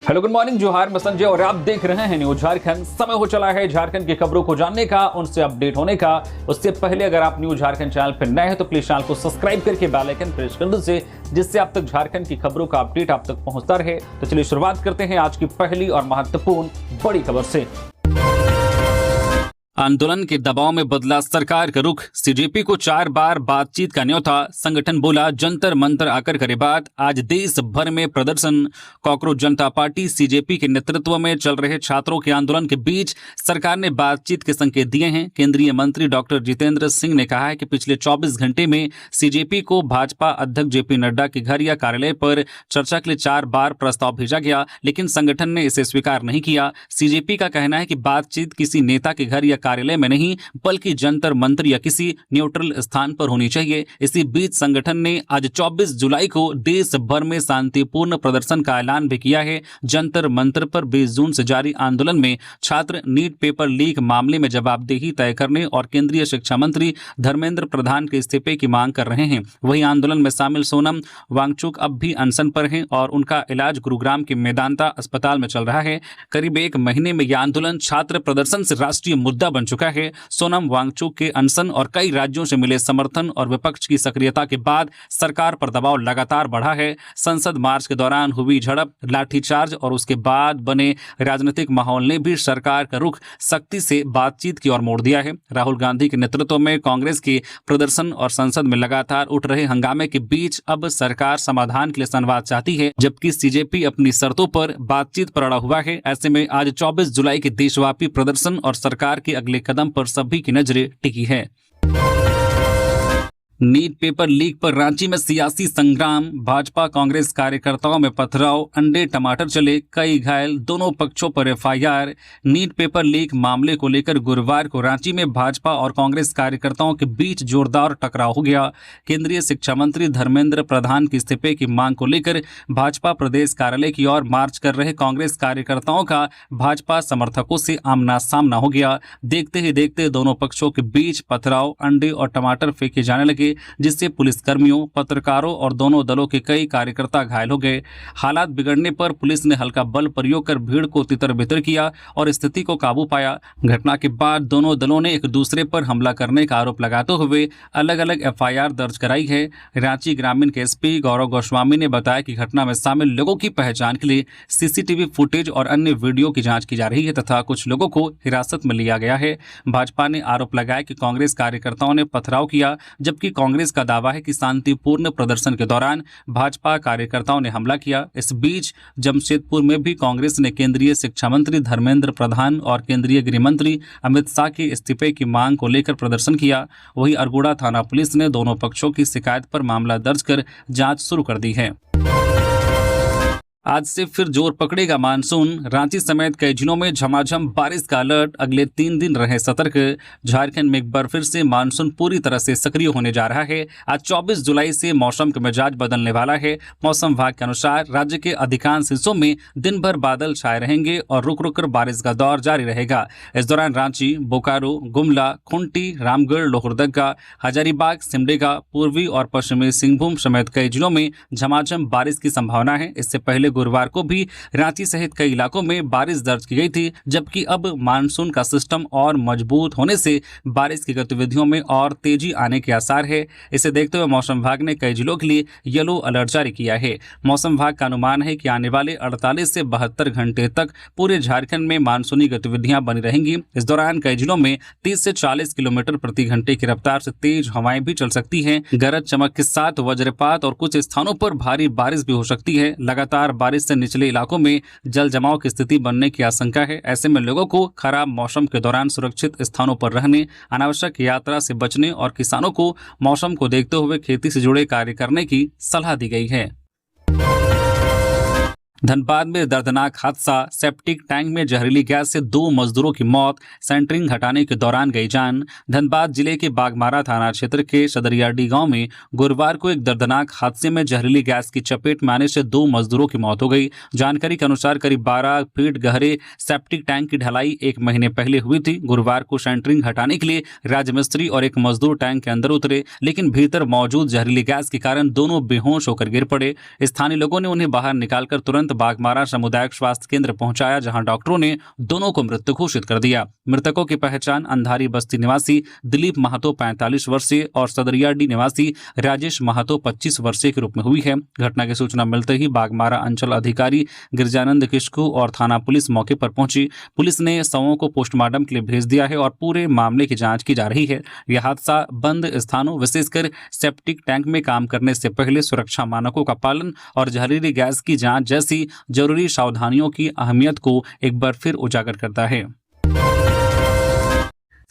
Hello good morning, जोहार, मैं संजय और आप देख रहे हैं न्यूज झारखंड। समय हो चला है झारखंड की खबरों को जानने का, उनसे अपडेट होने का। उससे पहले अगर आप न्यूज झारखंड चैनल पर नए हैं तो प्लीज चैनल को सब्सक्राइब करके बेल आइकन प्रेस कर दीजिए, जिससे आप तक झारखंड की खबरों का अपडेट आप तक पहुंचता रहे। तो चलिए शुरुआत करते हैं आज की पहली और महत्वपूर्ण बड़ी खबर से। आंदोलन के दबाव में बदला सरकार का रुख, सीजेपी को 4 बार बातचीत का न्योता, संगठन बोला जंतर मंतर आकर करे बात। आज देश भर में प्रदर्शन। कॉकरोच जनता पार्टी सीजेपी के नेतृत्व में चल रहे छात्रों के आंदोलन के बीच सरकार ने बातचीत के संकेत दिए हैं। केंद्रीय मंत्री डॉक्टर जितेंद्र सिंह ने कहा है कि पिछले 24 घंटे में सीजेपी को भाजपा अध्यक्ष जेपी नड्डा के घर या कार्यालय पर चर्चा के लिए 4 बार प्रस्ताव भेजा गया, लेकिन संगठन ने इसे स्वीकार नहीं किया। सीजेपी का कहना है कि बातचीत किसी नेता के घर या कार्यालय में नहीं, बल्कि जंतर मंतर या किसी न्यूट्रल स्थान पर होनी चाहिए। इसी बीच संगठन ने आज 24 जुलाई को देश भर में शांतिपूर्ण प्रदर्शन का ऐलान भी किया है। जंतर मंतर पर 20 जून से जारी आंदोलन में छात्र नीट पेपर लीक मामले में जवाबदेही तय करने और केंद्रीय शिक्षा मंत्री धर्मेंद्र प्रधान के इस्तीफे की मांग कर रहे हैं। वहीं आंदोलन में शामिल सोनम वांगचुक अब भी अनशन पर हैं और उनका इलाज गुरुग्राम के मेदांता अस्पताल में चल रहा है। करीब 1 महीने में यह आंदोलन छात्र प्रदर्शन से राष्ट्रीय मुद्दा बन चुका है। सोनम वांगचुक के अनशन और कई राज्यों से मिले समर्थन और विपक्ष की सक्रियता के बाद सरकार पर दबाव लगातार बढ़ा है। संसद मार्च के दौरान हुई झड़प, लाठीचार्ज और उसके बाद बने राजनीतिक माहौल ने भी सरकार का रुख सख्ती से बातचीत की ओर मोड़ दिया है। राहुल गांधी के नेतृत्व में कांग्रेस के प्रदर्शन और संसद में लगातार उठ रहे हंगामे के बीच अब सरकार समाधान के लिए संवाद चाहती है, जबकि सीजेपी अपनी शर्तों पर बातचीत पर अड़ा हुआ है। ऐसे में आज 24 जुलाई के देशव्यापी प्रदर्शन और सरकार के अगले कदम पर सभी की नजरें टिकी है। नीट पेपर लीक पर रांची में सियासी संग्राम, भाजपा कांग्रेस कार्यकर्ताओं में पथराव, अंडे टमाटर चले, कई घायल, दोनों पक्षों पर एफआईआर। नीट पेपर लीक मामले को लेकर गुरुवार को रांची में भाजपा और कांग्रेस कार्यकर्ताओं के बीच जोरदार टकराव हो गया। केंद्रीय शिक्षा मंत्री धर्मेंद्र प्रधान के इस्तीफे की मांग को लेकर भाजपा प्रदेश कार्यालय की ओर मार्च कर रहे कांग्रेस कार्यकर्ताओं का भाजपा समर्थकों से आमना सामना हो गया। देखते ही देखते दोनों पक्षों के बीच पथराव, अंडे और टमाटर फेंके जाने लगे, जिससे पुलिसकर्मियों, पत्रकारों और दोनों दलों के कई कार्यकर्ता घायल हो गए। हालात बिगड़ने पर पुलिस ने हल्का बल प्रयोग कर भीड़ को तितर-बितर किया और स्थिति को काबू पाया। घटना के बाद दोनों दलों ने एक दूसरे पर हमला करने का आरोप लगाते हुए अलग अलग एफआईआर दर्ज कराई है। रांची ग्रामीण के एसपी गौरव गोस्वामी ने बताया कि घटना में शामिल लोगों की पहचान के लिए सीसीटीवी फुटेज और अन्य वीडियो की जांच की जा रही है तथा कुछ लोगों को हिरासत में लिया गया है। भाजपा ने आरोप लगाया कि कांग्रेस कार्यकर्ताओं ने पथराव किया, जबकि कांग्रेस का दावा है कि शांतिपूर्ण प्रदर्शन के दौरान भाजपा कार्यकर्ताओं ने हमला किया। इस बीच जमशेदपुर में भी कांग्रेस ने केंद्रीय शिक्षा मंत्री धर्मेंद्र प्रधान और केंद्रीय गृह मंत्री अमित शाह के इस्तीफे की मांग को लेकर प्रदर्शन किया। वहीं अरगोड़ा थाना पुलिस ने दोनों पक्षों की शिकायत पर मामला दर्ज कर जांच शुरू कर दी है। आज से फिर जोर पकड़ेगा मानसून, रांची समेत कई जिलों में झमाझम बारिश का अलर्ट, अगले 3 दिन रहे सतर्क। झारखंड में एक बार फिर से मानसून पूरी तरह से सक्रिय होने जा रहा है। आज 24 जुलाई से मौसम का मिजाज बदलने वाला है। मौसम विभाग के अनुसार राज्य के अधिकांश हिस्सों में दिन भर बादल छाए रहेंगे और रुक रुक कर बारिश का दौर जारी रहेगा। इस दौरान रांची, बोकारो, गुमला, खूंटी, रामगढ़, लोहरदगा, हजारीबाग, सिमडेगा, पूर्वी और पश्चिमी सिंहभूम समेत कई जिलों में झमाझम बारिश की संभावना है। इससे पहले गुरुवार को भी रांची सहित कई इलाकों में बारिश दर्ज की गई थी, जबकि अब मानसून का सिस्टम और मजबूत होने से बारिश की गतिविधियों में और तेजी आने के आसार है। इसे देखते हुए मौसम विभाग ने कई जिलों के लिए येलो अलर्ट जारी किया है। मौसम विभाग का अनुमान है कि आने वाले 48 से 72 घंटे तक पूरे झारखंड में मानसूनी गतिविधियां बनी रहेंगी। इस दौरान कई जिलों में 30 से 40 किलोमीटर प्रति घंटे की रफ्तार से तेज हवाएं भी चल सकती हैं। गरज चमक के साथ वज्रपात और कुछ स्थानों पर भारी बारिश भी हो सकती है। लगातार बारिश से निचले इलाकों में जल जमाव की स्थिति बनने की आशंका है। ऐसे में लोगों को खराब मौसम के दौरान सुरक्षित स्थानों पर रहने, अनावश्यक यात्रा से बचने और किसानों को मौसम को देखते हुए खेती से जुड़े कार्य करने की सलाह दी गई है। धनबाद में दर्दनाक हादसा, सेप्टिक टैंक में जहरीली गैस से 2 मजदूरों की मौत, सेंटरिंग हटाने के दौरान गई जान। धनबाद जिले के बागमारा थाना क्षेत्र के सदरियाडी गांव में गुरुवार को एक दर्दनाक हादसे में जहरीली गैस की चपेट में आने से 2 मजदूरों की मौत हो गई। जानकारी के अनुसार करीब 12 फीट गहरे सेप्टिक टैंक की ढलाई 1 महीने पहले हुई थी। गुरुवार को सेंटरिंग हटाने के लिए राजमिस्त्री और एक मजदूर टैंक के अंदर उतरे, लेकिन भीतर मौजूद जहरीली गैस के कारण दोनों बेहोश होकर गिर पड़े। स्थानीय लोगों ने उन्हें बाहर निकालकर तुरंत तुरंत बागमारा सामुदायिक स्वास्थ्य केंद्र पहुंचाया, जहां डॉक्टरों ने दोनों को मृत घोषित कर दिया। मृतकों की पहचान अंधारी बस्ती निवासी दिलीप महतो 45 वर्षीय और सदरियाडी निवासी राजेश महतो 25 वर्षीय के रूप में हुई है। घटना की सूचना मिलते ही बागमारा अंचल अधिकारी गिरजानंद किशकू और थाना पुलिस मौके पर पहुंची। पुलिस ने शवों को पोस्टमार्टम के लिए भेज दिया है और पूरे मामले की जांच की जा रही है। यह हादसा बंद स्थानों, विशेषकर सेप्टिक टैंक में काम करने से पहले सुरक्षा मानकों का पालन और जहरीली गैस की जांच जैसी जरूरी सावधानियों की अहमियत को एक बार फिर उजागर करता है।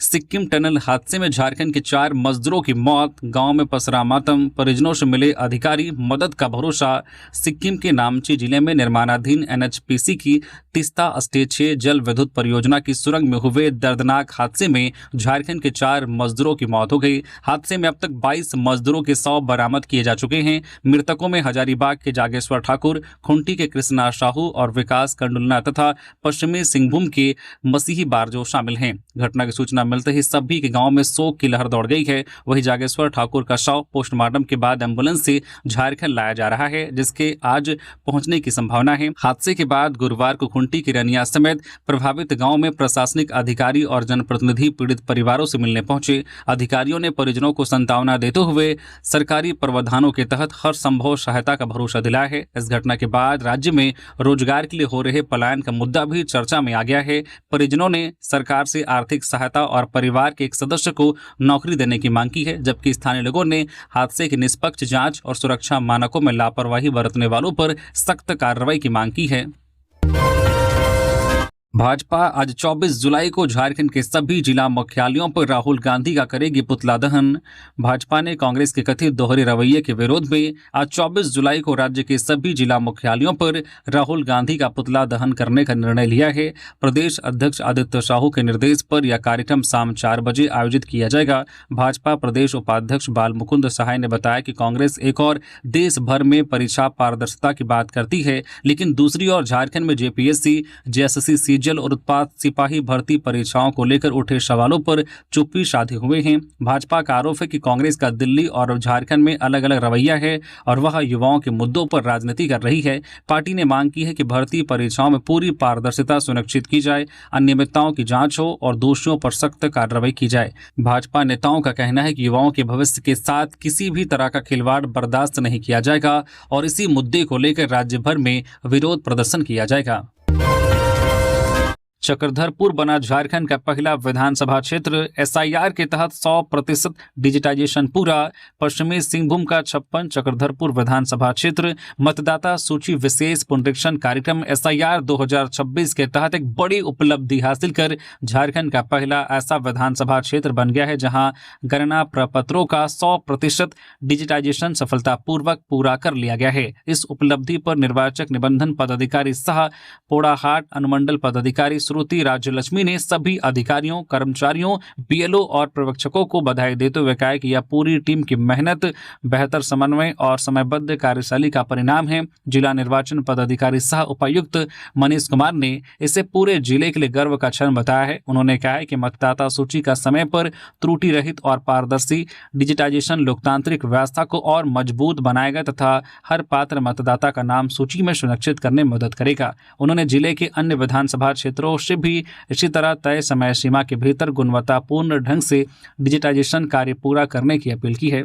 सिक्किम टनल हादसे में झारखंड के 4 मजदूरों की मौत, गांव में पसरा मातम, परिजनों से मिले अधिकारी, मदद का भरोसा। सिक्किम के नामची जिले में निर्माणाधीन एनएचपीसी की तिस्ता स्टेज 6 जल विद्युत परियोजना की सुरंग में हुए दर्दनाक हादसे में झारखंड के 4 मजदूरों की मौत हो गई। हादसे में अब तक 22 मजदूरों के शव बरामद किए जा चुके हैं। मृतकों में हजारीबाग के जागेश्वर ठाकुर, खुंटी के कृष्णा साहू और विकास कंडुलना तथा पश्चिमी सिंहभूम के मसीही बारजो शामिल हैं। घटना की सूचना मिलते ही सभी के गांव में शोक की लहर दौड़ गई है। वहीं जागेश्वर ठाकुर का शव पोस्टमार्टम के बाद एम्बुलेंस से झारखंड लाया जा रहा है, जिसके आज पहुंचने की संभावना है। हादसे के बाद गुरुवार को खुंटी की रनिया समेत प्रभावित गांव में प्रशासनिक अधिकारी और जनप्रतिनिधि पीड़ित परिवारों से मिलने पहुंचे। अधिकारियों ने परिजनों को सांत्वना देते हुए सरकारी प्रावधानों के तहत हर संभव सहायता का भरोसा दिलाया है। इस घटना के बाद राज्य में रोजगार के लिए हो रहे पलायन का मुद्दा भी चर्चा में आ गया है। परिजनों ने सरकार से आर्थिक सहायता और परिवार के एक सदस्य को नौकरी देने की मांग की है, जबकि स्थानीय लोगों ने हादसे की निष्पक्ष जांच और सुरक्षा मानकों में लापरवाही बरतने वालों पर सख्त कार्रवाई की मांग की है। भाजपा आज 24 जुलाई को झारखंड के सभी जिला मुख्यालयों पर राहुल गांधी का करेगी पुतला दहन। भाजपा ने कांग्रेस के कथित दोहरे रवैये के विरोध में आज 24 जुलाई को राज्य के सभी जिला मुख्यालयों पर राहुल गांधी का पुतला दहन करने का निर्णय लिया है। प्रदेश अध्यक्ष आदित्य साहू के निर्देश पर यह कार्यक्रम शाम 4 बजे आयोजित किया जाएगा। भाजपा प्रदेश उपाध्यक्ष बाल मुकुंद सहाय ने बताया कि कांग्रेस एक और देश भर में परीक्षा पारदर्शिता की बात करती है, लेकिन दूसरी ओर झारखंड में जेपीएससी, जेएसएससी जल और उत्पाद सिपाही भर्ती परीक्षाओं को लेकर उठे सवालों पर चुप्पी साधे हुए हैं। भाजपा का आरोप है कि कांग्रेस का दिल्ली और झारखंड में अलग अलग रवैया है और वह युवाओं के मुद्दों पर राजनीति कर रही है। पार्टी ने मांग की है कि भर्ती परीक्षाओं में पूरी पारदर्शिता सुनिश्चित की जाए, अनियमितताओं की जांच हो और दोषियों पर सख्त कार्रवाई की जाए। भाजपा नेताओं का कहना है कि युवाओं के भविष्य के साथ किसी भी तरह का खिलवाड़ बर्दाश्त नहीं किया जाएगा और इसी मुद्दे को लेकर राज्य भर में विरोध प्रदर्शन किया जाएगा। चक्रधरपुर बना झारखंड का पहला विधानसभा क्षेत्र, एसआईआर के तहत 100% डिजिटाइजेशन पूरा। पश्चिमी सिंहभूम का 56 चक्रधरपुर विधानसभा क्षेत्र मतदाता सूची विशेष पुनरीक्षण कार्यक्रम एसआईआर 2026 के तहत एक बड़ी उपलब्धि हासिल कर झारखंड का पहला ऐसा विधानसभा क्षेत्र बन गया है जहां गणना प्रपत्रों का 100% डिजिटाइजेशन सफलतापूर्वक पूरा कर लिया गया है। इस उपलब्धि पर निर्वाचक निबंधन पदाधिकारी सह पोड़ाहाट अनुमंडल पदाधिकारी श्रुति राज्यलक्ष्मी ने सभी अधिकारियों, कर्मचारियों, बीएलओ और पर्यवेक्षकों को बधाई देते हुए कहा कि यह पूरी टीम की मेहनत, बेहतर समन्वय और समयबद्ध कार्यशैली का परिणाम है। जिला निर्वाचन पदाधिकारी सह उपायुक्त मनीष कुमार ने इसे पूरे जिले के लिए गर्व का क्षण बताया है। उन्होंने कहा है कि मतदाता सूची का समय पर त्रुटि रहित और पारदर्शी डिजिटाइजेशन लोकतांत्रिक व्यवस्था को और मजबूत बनाएगा तथा हर पात्र मतदाता का नाम सूची में सुनिश्चित करने में मदद करेगा। उन्होंने जिले के अन्य विधानसभा क्षेत्रों से भी इसी तरह तय समय सीमा के भीतर गुणवत्तापूर्ण ढंग से डिजिटाइजेशन कार्य पूरा करने की अपील की है।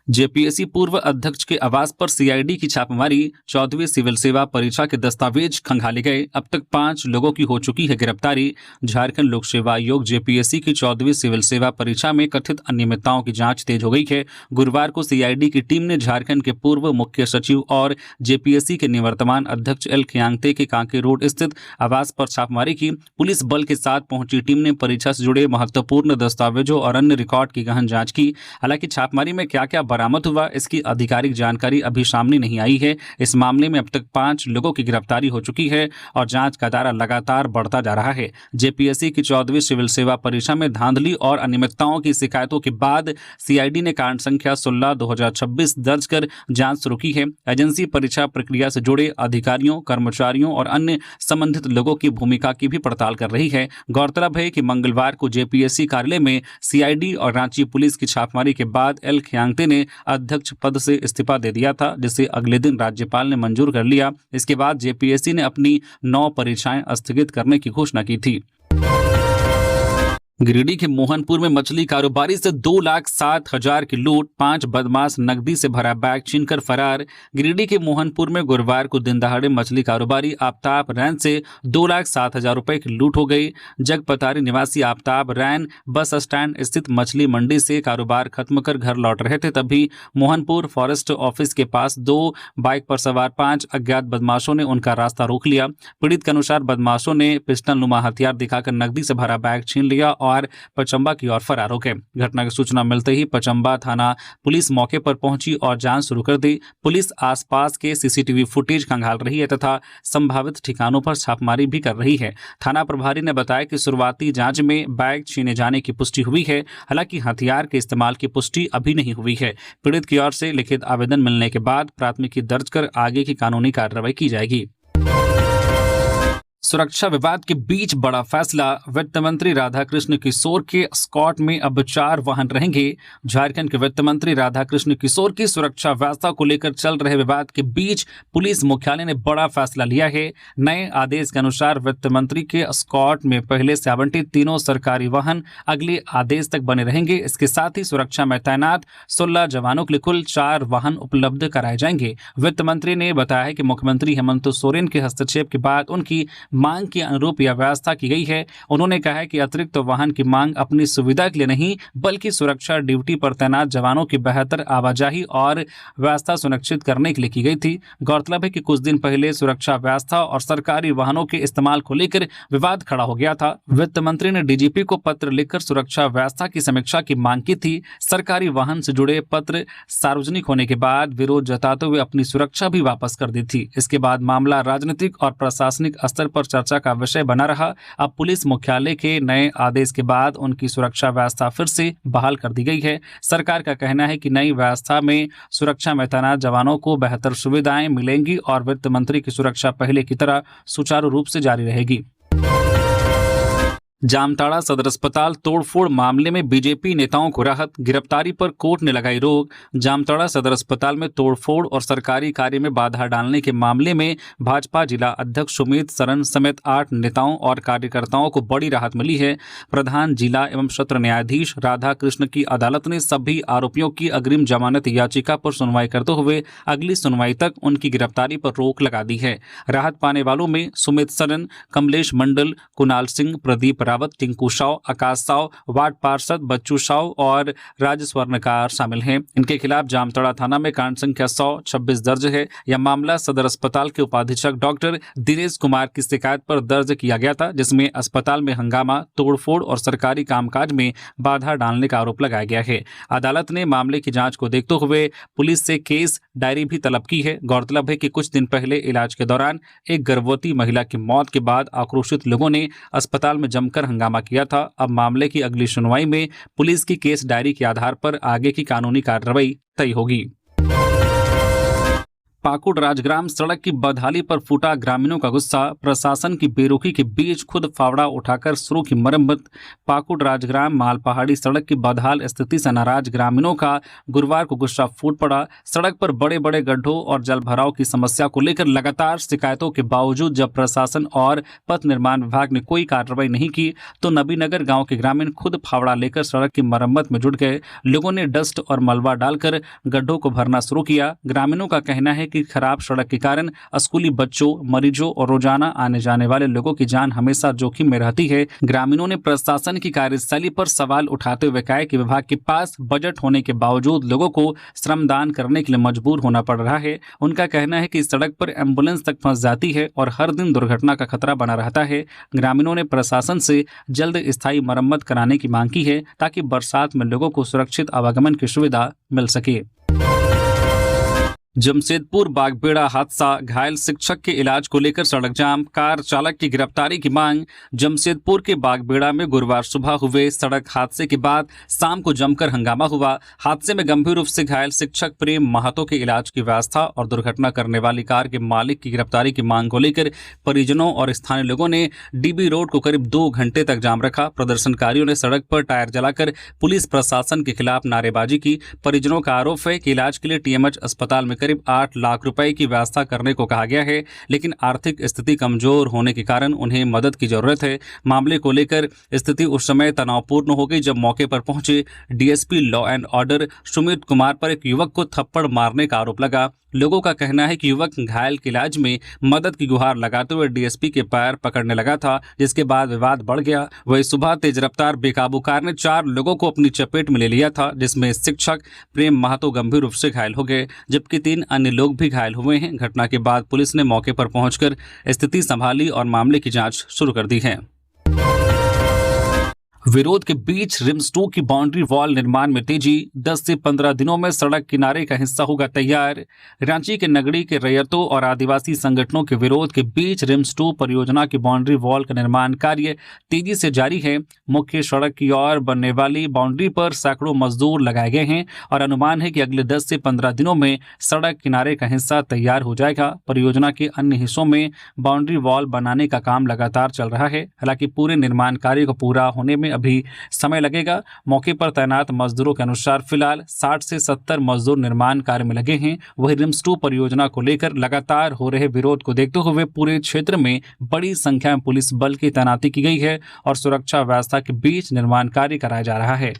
जेपीएससी पूर्व अध्यक्ष के आवास पर सीआईडी की छापेमारी, 14वीं सिविल सेवा परीक्षा के दस्तावेज खंगाले गए। अब तक 5 लोगों की हो चुकी है गिरफ्तारी। झारखंड लोक सेवा आयोग जेपीएससी की 14वीं सिविल सेवा परीक्षा में कथित अनियमितताओं की जांच तेज हो गई है। गुरुवार को सीआईडी की टीम ने झारखंड के पूर्व मुख्य सचिव और जेपीएससी के निवर्तमान अध्यक्ष एल खियांगते के कांके रोड स्थित आवास पर छापेमारी की। पुलिस बल के साथ पहुंची टीम ने परीक्षा से जुड़े महत्वपूर्ण दस्तावेजों और अन्य रिकॉर्ड की गहन जांच की। हालांकि छापेमारी में क्या क्या बरामद हुआ, इसकी आधिकारिक जानकारी अभी सामने नहीं आई है। इस मामले में अब तक 5 लोगों की गिरफ्तारी हो चुकी है और जांच का दायरा लगातार बढ़ता जा रहा है। जेपीएससी की 14वीं सिविल सेवा परीक्षा में धांधली और अनियमितताओं की शिकायतों के बाद सीआईडी ने कांड संख्या 16/2026 दर्ज कर जांच शुरू की है। एजेंसी परीक्षा प्रक्रिया से जुड़े अधिकारियों, कर्मचारियों और अन्य संबंधित लोगों की भूमिका की भी पड़ताल कर रही है। गौरतलब है कि मंगलवार को जेपीएससी कार्यालय में सीआईडी और रांची पुलिस की छापेमारी के बाद एल खियांगते ने अध्यक्ष पद से इस्तीफा दे दिया था, जिसे अगले दिन राज्यपाल ने मंजूर कर लिया। इसके बाद जेपीएससी ने अपनी 9 परीक्षाएं स्थगित करने की घोषणा की थी। गिरिडीह के मोहनपुर में मछली कारोबारी से 2,07,000 की लूट, 5 बदमाश नकदी से भरा बैग छीनकर फरार। गिरिडीह के मोहनपुर में गुरुवार को दिन दहाड़े मछली कारोबारी आफ्ताब रैन से 2,07,000 रुपए की लूट हो गई। जगपतारी निवासी आफ्ताब रैन बस स्टैंड स्थित मछली मंडी से कारोबार खत्म कर घर लौट रहे थे, तभी मोहनपुर फॉरेस्ट ऑफिस के पास 2 बाइक पर सवार 5 अज्ञात बदमाशों ने उनका रास्ता रोक लिया। पीड़ित के अनुसार बदमाशों ने पिस्टल नुमा हथियार दिखाकर नकदी से भरा बैग छीन लिया और पचंबा की ओर फरार हो गए। घटना की सूचना मिलते ही पचंबा थाना पुलिस मौके पर पहुंची और जांच शुरू कर दी। पुलिस आसपास के सीसीटीवी फुटेज खंगाल रही है तथा संभावित ठिकानों पर छापेमारी भी कर रही है। थाना प्रभारी ने बताया कि शुरुआती जांच में बैग छीने जाने की पुष्टि हुई है, हालांकि हथियार के इस्तेमाल की पुष्टि अभी नहीं हुई है। पीड़ित की ओर से लिखित आवेदन मिलने के बाद प्राथमिकी दर्ज कर आगे की कानूनी कार्रवाई की जाएगी। सुरक्षा विवाद के बीच बड़ा फैसला, वित्त मंत्री राधाकृष्ण किशोर के स्कॉट में अब 4 वाहन रहेंगे। झारखंड के वित्त मंत्री राधाकृष्ण किशोर की सुरक्षा व्यवस्था को लेकर चल रहे विवाद के बीच पुलिस मुख्यालय ने बड़ा फैसला लिया है। नए आदेश के अनुसार वित्त मंत्री के स्कॉट में पहले से आवंटित तीनों सरकारी वाहन अगले आदेश तक बने रहेंगे। इसके साथ ही सुरक्षा में तैनात 16 जवानों के लिए कुल 4 वाहन उपलब्ध कराए जाएंगे। वित्त मंत्री ने बताया है कि मुख्यमंत्री हेमंत सोरेन के हस्तक्षेप के बाद उनकी मांग के अनुरूप यह व्यवस्था की गई है। उन्होंने कहा है कि अतिरिक्त वाहन की मांग अपनी सुविधा के लिए नहीं, बल्कि सुरक्षा ड्यूटी पर तैनात जवानों की बेहतर आवाजाही और व्यवस्था सुनिश्चित करने के लिए की गई थी। गौरतलब है कि कुछ दिन पहले सुरक्षा व्यवस्था और सरकारी वाहनों के इस्तेमाल को लेकर विवाद खड़ा हो गया था। वित्त मंत्री ने डीजीपी को पत्र लिखकर सुरक्षा व्यवस्था की समीक्षा की मांग की थी। सरकारी वाहन से जुड़े पत्र सार्वजनिक होने के बाद विरोध जताते हुए अपनी सुरक्षा भी वापस कर दी थी। इसके बाद मामला राजनीतिक और प्रशासनिक स्तर पर चर्चा का विषय बना रहा। अब पुलिस मुख्यालय के नए आदेश के बाद उनकी सुरक्षा व्यवस्था फिर से बहाल कर दी गई है। सरकार का कहना है कि नई व्यवस्था में सुरक्षा में तैनात जवानों को बेहतर सुविधाएं मिलेंगी और वित्त मंत्री की सुरक्षा पहले की तरह सुचारू रूप से जारी रहेगी। जामताड़ा सदर अस्पताल तोड़फोड़ मामले में बीजेपी नेताओं को राहत, गिरफ्तारी पर कोर्ट ने लगाई रोक। जामताड़ा सदर अस्पताल में तोड़फोड़ और सरकारी कार्य में बाधा डालने के मामले में भाजपा जिला अध्यक्ष सुमित सरन समेत 8 नेताओं और कार्यकर्ताओं को बड़ी राहत मिली है। प्रधान जिला एवं सत्र न्यायाधीश राधा कृष्ण की अदालत ने सभी आरोपियों की अग्रिम जमानत याचिका पर सुनवाई करते हुए अगली सुनवाई तक उनकी गिरफ्तारी पर रोक लगा दी है। राहत पाने वालों में सुमित सरन, कमलेश मंडल, कुणाल सिंह, प्रदीप रावत, टिंकू साव, आकाश साव, वार्ड पार्षद बच्चू साव और राज स्वर्णकार शामिल हैं। इनके खिलाफ जामताड़ा थाना में कांड संख्या 126 दर्ज है। यह मामला सदर अस्पताल के उपाधीक्षक डॉक्टर दिनेश कुमार की शिकायत पर दर्ज किया गया था, जिसमें अस्पताल में हंगामा, तोड़फोड़ और सरकारी कामकाज में बाधा डालने का आरोप लगाया गया है। अदालत ने मामले की जांच को देखते हुए पुलिस से केस डायरी भी तलब की है। गौरतलब है कि कुछ दिन पहले इलाज के दौरान एक गर्भवती महिला की मौत के बाद आक्रोशित लोगों ने अस्पताल में जमकर हंगामा किया था। अब मामले की अगली सुनवाई में पुलिस की केस डायरी के आधार पर आगे की कानूनी कार्रवाई तय होगी। पाकुड़ राजग्राम सड़क की बदहाली पर फूटा ग्रामीणों का गुस्सा, प्रशासन की बेरुखी के बीच खुद फावड़ा उठाकर शुरू की मरम्मत। पाकुड़ राजग्राम माल पहाड़ी सड़क की बदहाल स्थिति से नाराज ग्रामीणों का गुरुवार को गुस्सा फूट पड़ा। सड़क पर बड़े बड़े गड्ढों और जल भराव की समस्या को लेकर लगातार शिकायतों के बावजूद जब प्रशासन और पथ निर्माण विभाग ने कोई कार्रवाई नहीं की, तो नबीनगर गांव के ग्रामीण खुद फावड़ा लेकर सड़क की मरम्मत में जुट गए। लोगों ने डस्ट और मलबा डालकर गड्ढों को भरना शुरू किया। ग्रामीणों का कहना है कि खराब सड़क के कारण स्कूली बच्चों, मरीजों और रोजाना आने जाने वाले लोगों की जान हमेशा जोखिम में रहती है। ग्रामीणों ने प्रशासन की कार्यशैली पर सवाल उठाते हुए कहा कि विभाग के पास बजट होने के बावजूद लोगों को श्रमदान करने के लिए मजबूर होना पड़ रहा है। उनका कहना है कि सड़क पर एम्बुलेंस तक फंस जाती है और हर दिन दुर्घटना का खतरा बना रहता है। ग्रामीणों ने प्रशासन से जल्द स्थायी मरम्मत कराने की मांग की है ताकि बरसात में लोगों को सुरक्षित आवागमन की सुविधा मिल सके। जमशेदपुर बागबेड़ा हादसा, घायल शिक्षक के इलाज को लेकर सड़क जाम, कार चालक की गिरफ्तारी की मांग। जमशेदपुर के बागबेड़ा में गुरुवार सुबह हुए सड़क हादसे के बाद शाम को जमकर हंगामा हुआ। हादसे में गंभीर रूप से घायल शिक्षक प्रेम महतो के इलाज की व्यवस्था और दुर्घटना करने वाली कार के मालिक की गिरफ्तारी की मांग को लेकर परिजनों और स्थानीय लोगों ने डीबी रोड को करीब 2 घंटे तक जाम रखा। प्रदर्शनकारियों ने सड़क पर टायर जलाकर पुलिस प्रशासन के खिलाफ नारेबाजी की। परिजनों का आरोप है कि इलाज के लिए टीएमएच अस्पताल में करीब 8 लाख रुपए की व्यवस्था करने को कहा गया है, लेकिन आर्थिक स्थिति कमजोर होने के कारण उन्हें मदद की जरूरत है। मामले को लेकर स्थिति उस समय तनावपूर्ण हो गई जब मौके पर पहुंचे DSP law and order Sumit Kumar पर एक युवक को थप्पड़ मारने का आरोप लगा। लोगों का कहना है कि युवक घायल के इलाज में मदद की गुहार लगाते हुए डीएसपी के पैर पकड़ने लगा था, जिसके बाद विवाद बढ़ गया। वही सुबह तेज रफ्तार बेकाबू कार ने 4 लोगों को अपनी चपेट में ले लिया था, जिसमें शिक्षक प्रेम महतो गंभीर रूप से घायल हो गए, जबकि 3 अन्य लोग भी घायल हुए हैं। घटना के बाद पुलिस ने मौके पर पहुंचकर स्थिति संभाली और मामले की जांच शुरू कर दी है। विरोध के बीच रिम्स 2 की बाउंड्री वॉल निर्माण में तेजी, 10 से 15 दिनों में सड़क किनारे का हिस्सा होगा तैयार। रांची के नगरी के रैयतों और आदिवासी संगठनों के विरोध के बीच रिम्स 2 परियोजना की बाउंड्री वॉल का निर्माण कार्य तेजी से जारी है। मुख्य सड़क की ओर बनने वाली बाउंड्री पर सैकड़ों मजदूर लगाए गए हैं और अनुमान है कि अगले 10 से 15 दिनों में सड़क किनारे का हिस्सा तैयार हो जाएगा। परियोजना के अन्य हिस्सों में बाउंड्री वॉल बनाने का काम लगातार चल रहा है। हालांकि पूरे निर्माण कार्य को पूरा होने में अभी समय लगेगा। मौके पर तैनात मजदूरों के अनुसार फिलहाल 60 से 70 मजदूर निर्माण कार्य में लगे हैं। वहीं रिम्स 2 परियोजना को लेकर लगातार हो रहे विरोध को देखते हुए पूरे क्षेत्र में बड़ी संख्या में पुलिस बल की तैनाती की गई है और सुरक्षा व्यवस्था के बीच निर्माण कार्य कराया जा रहा है।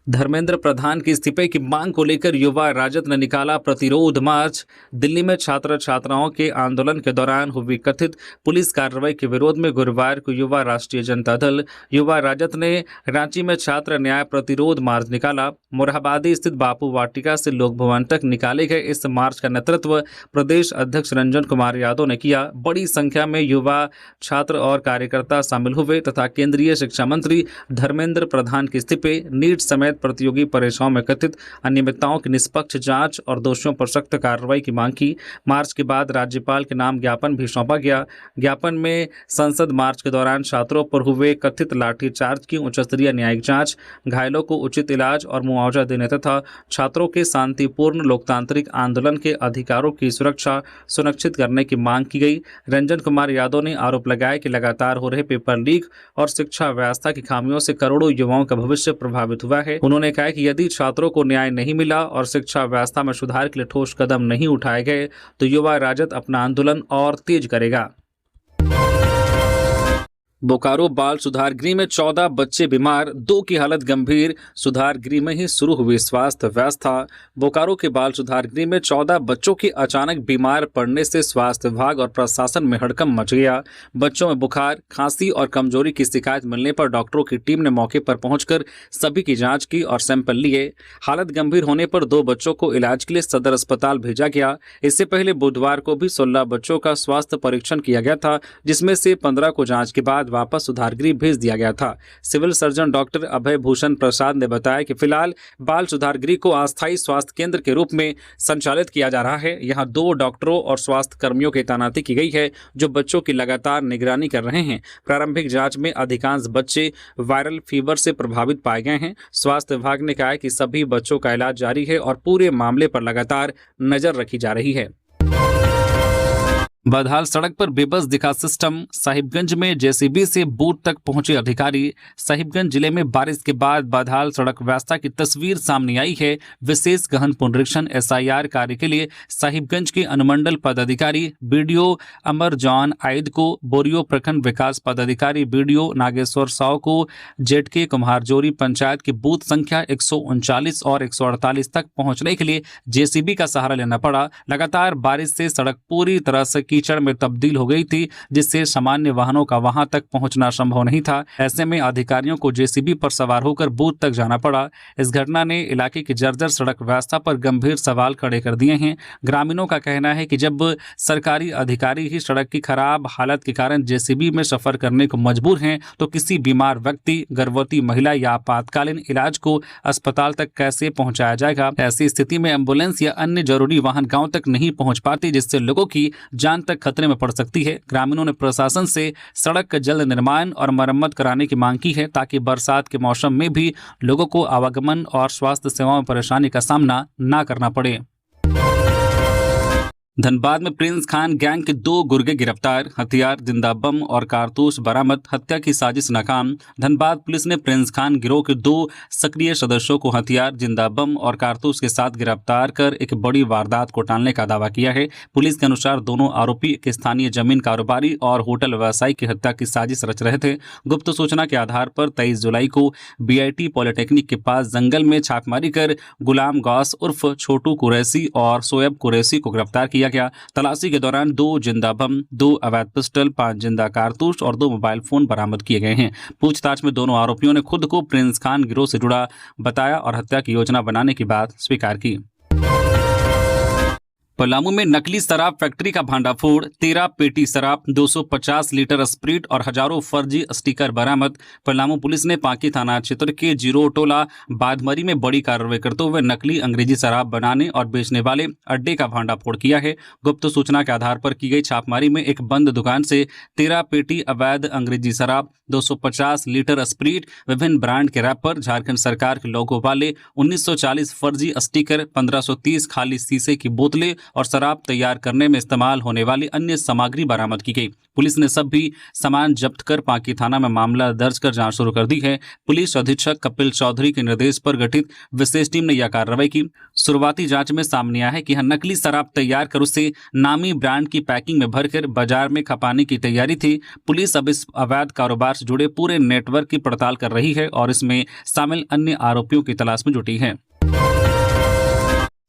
धर्मेंद्र प्रधान के इस्तीफे की मांग को लेकर युवा राजद ने निकाला प्रतिरोध मार्च। दिल्ली में छात्र छात्राओं के आंदोलन के दौरान हुई कथित पुलिस कार्रवाई के विरोध में गुरुवार को युवा राष्ट्रीय जनता दल युवा राजद ने रांची में छात्र न्याय प्रतिरोध मार्च निकाला। मोरहाबादी स्थित बापू वाटिका से लोक भवन तक निकाले गए इस मार्च का नेतृत्व प्रदेश अध्यक्ष रंजन कुमार यादव ने किया। बड़ी संख्या में युवा छात्र और कार्यकर्ता शामिल हुए तथा केंद्रीय शिक्षा मंत्री धर्मेंद्र प्रधान के इस्तीफे, नीट समेत प्रतियोगी परीक्षाओं में कथित अनियमितताओं की निष्पक्ष जांच और दोषियों पर सख्त कार्रवाई की मांग की। मार्च के बाद राज्यपाल के नाम ज्ञापन भी सौंपा गया। ज्ञापन में संसद मार्च के दौरान छात्रों पर हुए कथित लाठीचार्ज की उच्चस्तरीय न्यायिक जांच, घायलों को उचित इलाज और मुआवजा देने तथा छात्रों के शांतिपूर्ण लोकतांत्रिक आंदोलन के अधिकारों की सुरक्षा सुनिश्चित करने की मांग की गई। रंजन कुमार यादव ने आरोप लगाया कि लगातार हो रहे पेपर लीक और शिक्षा व्यवस्था की खामियों से करोड़ों युवाओं का भविष्य प्रभावित हुआ है। उन्होंने कहा कि यदि छात्रों को न्याय नहीं मिला और शिक्षा व्यवस्था में सुधार के लिए ठोस कदम नहीं उठाए गए तो युवा राजद अपना आंदोलन और तेज करेगा। बोकारो बाल सुधार गृह में 14 बच्चे बीमार, 2 की हालत गंभीर। सुधार गृह में ही शुरू हुई स्वास्थ्य व्यवस्था। बोकारो के बाल सुधार गृह में 14 बच्चों के अचानक बीमार पड़ने से स्वास्थ्य विभाग और प्रशासन में हड़कंप मच गया। बच्चों में बुखार, खांसी और कमजोरी की शिकायत मिलने पर डॉक्टरों की टीम ने मौके पर पहुंचकर सभी की जांच की और सैंपल लिए। हालत गंभीर होने पर 2 बच्चों को इलाज के लिए सदर अस्पताल भेजा गया। इससे पहले बुधवार को भी 16 बच्चों का स्वास्थ्य परीक्षण किया गया था, जिसमें से 15 को जांच के बाद वापस सुधार गृह भेज दिया गया था। सिविल सर्जन डॉक्टर अभय भूषण प्रसाद ने बताया कि फिलहाल बाल सुधार गृह को अस्थायी स्वास्थ्य केंद्र के रूप में संचालित किया जा रहा है। यहां 2 डॉक्टरों और स्वास्थ्य कर्मियों की तैनाती की गई है जो बच्चों की लगातार निगरानी कर रहे हैं। प्रारंभिक जांच में अधिकांश बच्चे वायरल फीवर से प्रभावित पाए गए हैं। स्वास्थ्य विभाग ने कहा है कि सभी बच्चों का इलाज जारी है और पूरे मामले पर लगातार नजर रखी जा रही है। बदहाल सड़क पर बेबस दिखा सिस्टम, साहिबगंज में जेसीबी से बूथ तक पहुंचे अधिकारी। साहिबगंज जिले में बारिश के बाद बदहाल सड़क व्यवस्था की तस्वीर सामने आई है। विशेष गहन पुनरीक्षण एसआईआर कार्य के लिए साहिबगंज के अनुमंडल पदाधिकारी बीडीओ अमर जॉन आइद को, बोरियो प्रखंड विकास पदाधिकारी बीडीओ नागेश्वर साव को जेडके कुम्हारजोरी पंचायत की बूथ संख्या 139 और 148 तक पहुंचने के लिए जेसीबी का सहारा लेना पड़ा। लगातार बारिश से सड़क पूरी तरह से कीचड़ में तब्दील हो गई थी, जिससे सामान्य वाहनों का वहां तक पहुंचना संभव नहीं था। ऐसे में अधिकारियों को जेसीबी पर सवार होकर बूथ तक जाना पड़ा। इस घटना ने इलाके की जर्जर सड़क व्यवस्था पर गंभीर सवाल खड़े कर दिए हैं। ग्रामीणों का कहना है कि जब सरकारी अधिकारी ही सड़क की खराब हालत के कारण जेसीबी में सफर करने को मजबूर हैं, तो किसी बीमार व्यक्ति, गर्भवती महिला या आपातकालीन इलाज को अस्पताल तक कैसे पहुंचाया जाएगा। ऐसी स्थिति में एम्बुलेंस या अन्य जरूरी वाहन गांव तक नहीं पहुंच पाती, जिससे लोगों की जान तक खतरे में पड़ सकती है। ग्रामीणों ने प्रशासन से सड़क का जल्द निर्माण और मरम्मत कराने की मांग की है, ताकि बरसात के मौसम में भी लोगों को आवागमन और स्वास्थ्य सेवाओं में परेशानी का सामना न करना पड़े। धनबाद में प्रिंस खान गैंग के 2 गुर्गे गिरफ्तार, हथियार, जिंदा बम और कारतूस बरामद, हत्या की साजिश नाकाम। धनबाद पुलिस ने प्रिंस खान गिरोह के 2 सक्रिय सदस्यों को हथियार, जिंदा बम और कारतूस के साथ गिरफ्तार कर एक बड़ी वारदात को टालने का दावा किया है। पुलिस के अनुसार दोनों आरोपी एक स्थानीय जमीन कारोबारी और होटल व्यवसायी की हत्या की साजिश रच रहे थे। गुप्त सूचना के आधार पर 23 जुलाई को बीआईटी पॉलिटेक्निक के पास जंगल में छापेमारी कर गुलाम गौस उर्फ छोटू कुरैशी और सोएब कुरैशी को गिरफ्तार किया गया। तलाशी के दौरान 2 जिंदा बम, 2 अवैध पिस्टल, 5 जिंदा कारतूस और 2 मोबाइल फोन बरामद किए गए हैं। पूछताछ में दोनों आरोपियों ने खुद को प्रिंस खान गिरोह से जुड़ा बताया और हत्या की योजना बनाने की बात स्वीकार की। पलामू में नकली शराब फैक्ट्री का भांडाफोड़, 13 पेटी शराब, 250 लीटर स्प्रिट और हजारों फर्जी स्टिकर बरामद। पलामू पुलिस ने पांकी थाना क्षेत्र के जीरो टोला बादमरी में बड़ी कार्रवाई करते हुए नकली अंग्रेजी शराब बनाने और बेचने वाले अड्डे का भांडाफोड़ किया है। गुप्त सूचना के आधार पर की गई छापेमारी में एक बंद दुकान से 13 पेटी अवैध अंग्रेजी शराब, 250 लीटर स्प्रिट, विभिन्न ब्रांड के रैपर, झारखंड सरकार के लोगो वाले 1940 फर्जी स्टिकर, 1530 खाली शीशे की बोतलें और शराब तैयार करने में इस्तेमाल होने वाली अन्य सामग्री बरामद की गई। पुलिस ने सभी सामान जब्त कर पांकी थाना में मामला दर्ज कर जांच शुरू कर दी है। पुलिस अधीक्षक कपिल चौधरी के निर्देश पर गठित विशेष टीम ने यह कार्रवाई की। शुरुआती जांच में सामने आया है कि यह नकली शराब तैयार कर उसे नामी ब्रांड की पैकिंग में भरकर बाजार में खपाने की तैयारी थी। पुलिस अब इस अवैध कारोबार से जुड़े पूरे नेटवर्क की पड़ताल कर रही है और इसमें शामिल अन्य आरोपियों की तलाश में जुटी है।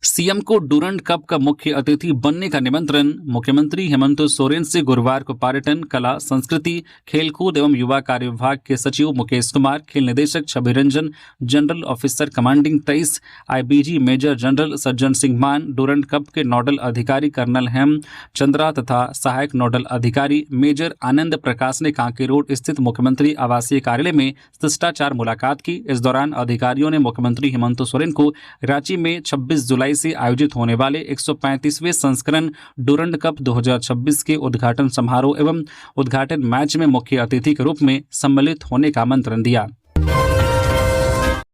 सीएम को डूरंड कप का मुख्य अतिथि बनने का निमंत्रण, मुख्यमंत्री हेमंत सोरेन से गुरुवार को पर्यटन, कला, संस्कृति, खेलकूद एवं युवा कार्य विभाग के सचिव मुकेश कुमार, खेल निदेशक Chhavi Ranjan, general officer commanding 23 IBG major general Sajjan Singh Maan, Durand cup के नोडल अधिकारी कर्नल हेम चंद्रा तथा सहायक नोडल अधिकारी मेजर आनंद प्रकाश ने कांके रोड स्थित मुख्यमंत्री आवासीय कार्यालय में शिष्टाचार मुलाकात की। इस दौरान अधिकारियों ने मुख्यमंत्री हेमंत सोरेन को रांची में 26 जुलाई से आयोजित होने वाले 135वें संस्करण डूरंड कप 2026 के उद्घाटन समारोह एवं उद्घाटन मैच में मुख्य अतिथि के रूप में सम्मिलित होने का आमंत्रण दिया।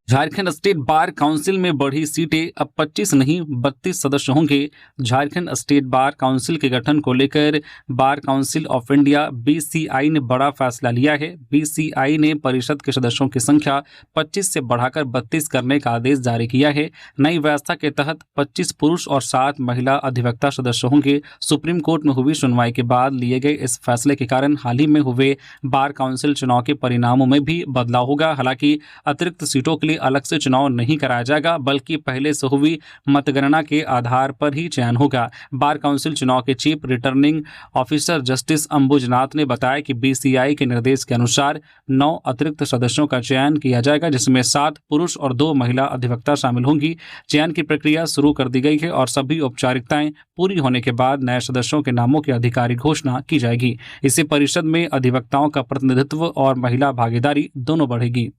झारखंड स्टेट बार काउंसिल में बढ़ी सीटें, अब 25 नहीं 32 सदस्य होंगे। झारखंड स्टेट बार काउंसिल के गठन को लेकर bar council of India BCI ने बड़ा फैसला लिया है। बीसीआई ने परिषद के सदस्यों की संख्या 25 से बढ़ाकर 32 करने का आदेश जारी किया है। नई व्यवस्था के तहत 25 पुरुष और 7 महिला अधिवक्ता सदस्य होंगे। सुप्रीम कोर्ट में हुई सुनवाई के बाद लिए गए इस फैसले के कारण हाल ही में हुए बार काउंसिल चुनाव के परिणामों में भी बदलाव होगा। हालांकि अतिरिक्त सीटों के लिए अलग से चुनाव नहीं कराया जाएगा, बल्कि पहले से हुई मतगणना के आधार पर ही चयन होगा। बार काउंसिल चुनाव के chief returning officer justice Ambujnath ने बताया कि बीसीआई के निर्देश के अनुसार 9 अतिरिक्त सदस्यों का चयन किया जाएगा, जिसमें 7 पुरुष और 2 महिला अधिवक्ता शामिल होंगी। चयन की प्रक्रिया शुरू कर दी गई है और सभी औपचारिकताएं पूरी होने के बाद नए सदस्यों के नामों की आधिकारिक घोषणा की जाएगी। इससे परिषद में अधिवक्ताओं का प्रतिनिधित्व और महिला भागीदारी दोनों बढ़ेगी।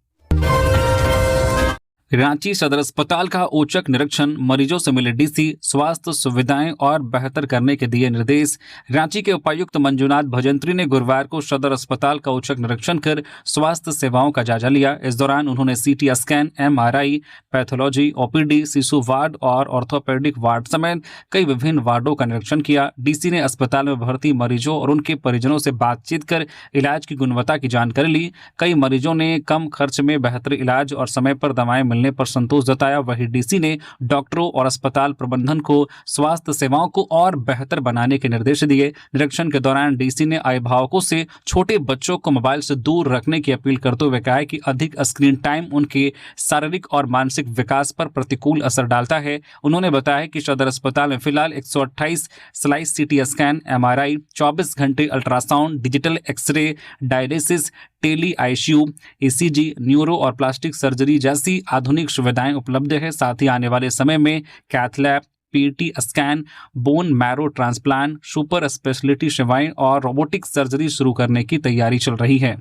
रांची सदर अस्पताल का औचक निरीक्षण, मरीजों से मिले डीसी, स्वास्थ्य सुविधाएं और बेहतर करने के दिए निर्देश। रांची के उपायुक्त मंजुनाथ भजंत्री ने गुरुवार को सदर अस्पताल का औचक निरीक्षण कर स्वास्थ्य सेवाओं का जायजा लिया। इस दौरान उन्होंने CT scan, MRI, pathology, OPD, शिशु वार्ड और ऑर्थोपेडिक वार्ड समेत कई विभिन्न वार्डों का निरीक्षण किया। डीसी ने अस्पताल में भर्ती मरीजों और उनके परिजनों से बातचीत कर इलाज की गुणवत्ता की जानकारी ली। कई मरीजों ने कम खर्च में बेहतर इलाज और समय पर दवाएं मिलने मिलने पर संतोष जताया। वहीं डीसी ने डॉक्टरों और अस्पताल प्रबंधन को स्वास्थ्य सेवाओं को और बेहतर बनाने के निर्देश दिए। निरीक्षण के दौरान डीसी ने अभिभावकों से छोटे बच्चों को मोबाइल से दूर रखने की अपील करते हुए कहा कि अधिक स्क्रीन टाइम उनके शारीरिक और मानसिक विकास पर प्रतिकूल असर डालता है। उन्होंने बताया कि सदर अस्पताल में फिलहाल 128 स्लाइस सीटी स्कैन, एमआरआई, 24 घंटे ultrasound, digital X-ray, dialysis, tele ICU, ECG, neuro और प्लास्टिक सर्जरी जैसी आधुनिक सुविधाएं उपलब्ध है। साथ ही आने वाले समय में cath lab, PET scan, bone marrow transplant, super speciality सेवाएं और रोबोटिक सर्जरी शुरू करने की तैयारी चल रही है।